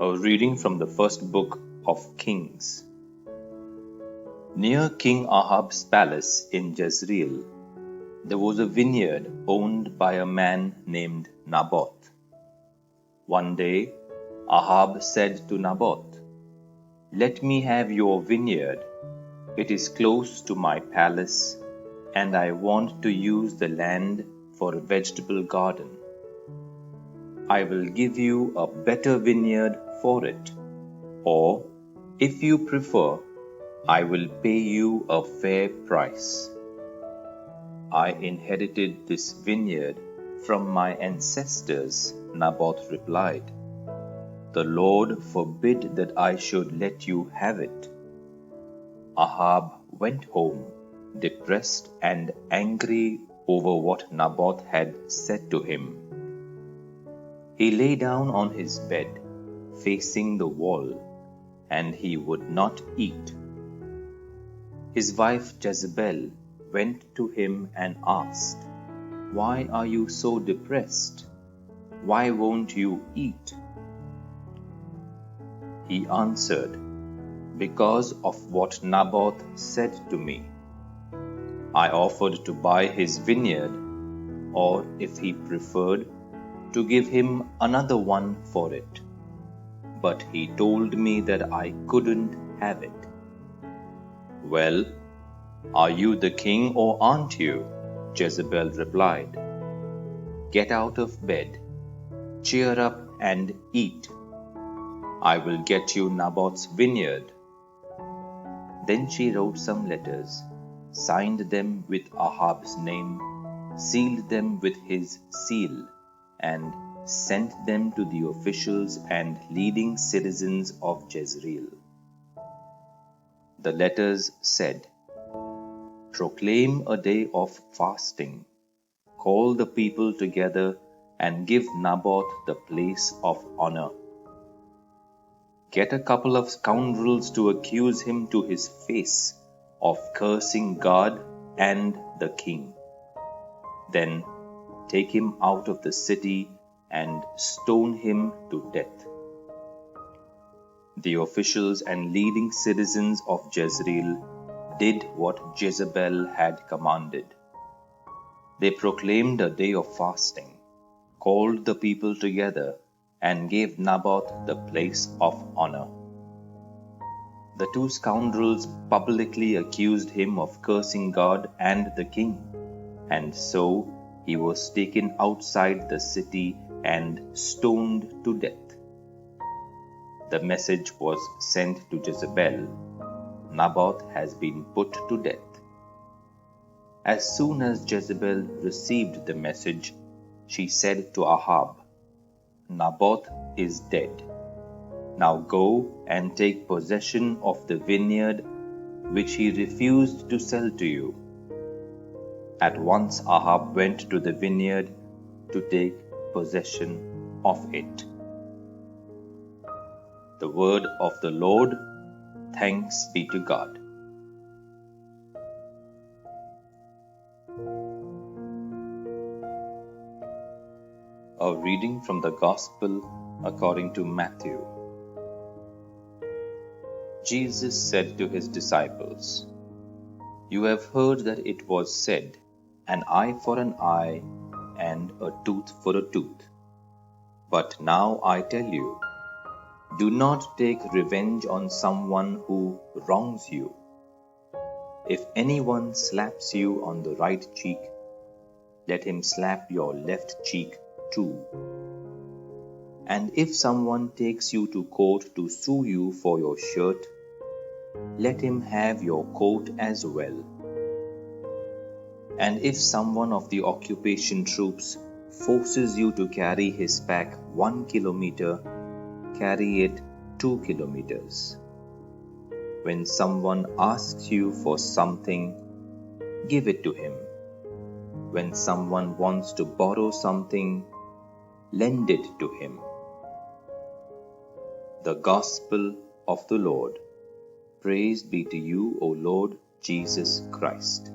A reading from the first book of Kings. Near King Ahab's palace in Jezreel, there was a vineyard owned by a man named Naboth. One day, Ahab said to Naboth, "Let me have your vineyard. It is close to my palace, and I want to use the land for a vegetable garden. I will give you a better vineyard for it, or, if you prefer, I will pay you a fair price." "I inherited this vineyard from my ancestors," Naboth replied. "The Lord forbid that I should let you have it." Ahab went home, depressed and angry over what Naboth had said to him. He lay down on his bed, facing the wall, and he would not eat. His wife Jezebel went to him and asked, "Why are you so depressed? Why won't you eat?" He answered, "Because of what Naboth said to me. I offered to buy his vineyard, or if he preferred, to give him another one for it. But he told me that I couldn't have it." "Well, are you the king or aren't you?" Jezebel replied. "Get out of bed, cheer up and eat. I will get you Naboth's vineyard." Then she wrote some letters, signed them with Ahab's name, sealed them with his seal, and sent them to the officials and leading citizens of Jezreel. The letters said, "Proclaim a day of fasting, call the people together, and give Naboth the place of honor. Get a couple of scoundrels to accuse him to his face of cursing God and the king. Then take him out of the city and stone him to death." The officials and leading citizens of Jezreel did what Jezebel had commanded. They proclaimed a day of fasting, called the people together, and gave Naboth the place of honor. The two scoundrels publicly accused him of cursing God and the king, and so he was taken outside the city and stoned to death. The message was sent to Jezebel, "Naboth has been put to death." As soon as Jezebel received the message, she said to Ahab, "Naboth is dead. Now go and take possession of the vineyard which he refused to sell to you." At once Ahab went to the vineyard to take possession of it. The word of the Lord. Thanks be to God. A reading from the Gospel according to Matthew. Jesus said to his disciples, "You have heard that it was said, an eye for an eye and a tooth for a tooth. But now I tell you, do not take revenge on someone who wrongs you. If anyone slaps you on the right cheek, let him slap your left cheek too. And if someone takes you to court to sue you for your shirt, let him have your coat as well. And if someone of the occupation troops forces you to carry his pack 1 kilometer, carry it 2 kilometers. When someone asks you for something, give it to him. When someone wants to borrow something, lend it to him." The Gospel of the Lord. Praise be to you, O Lord Jesus Christ.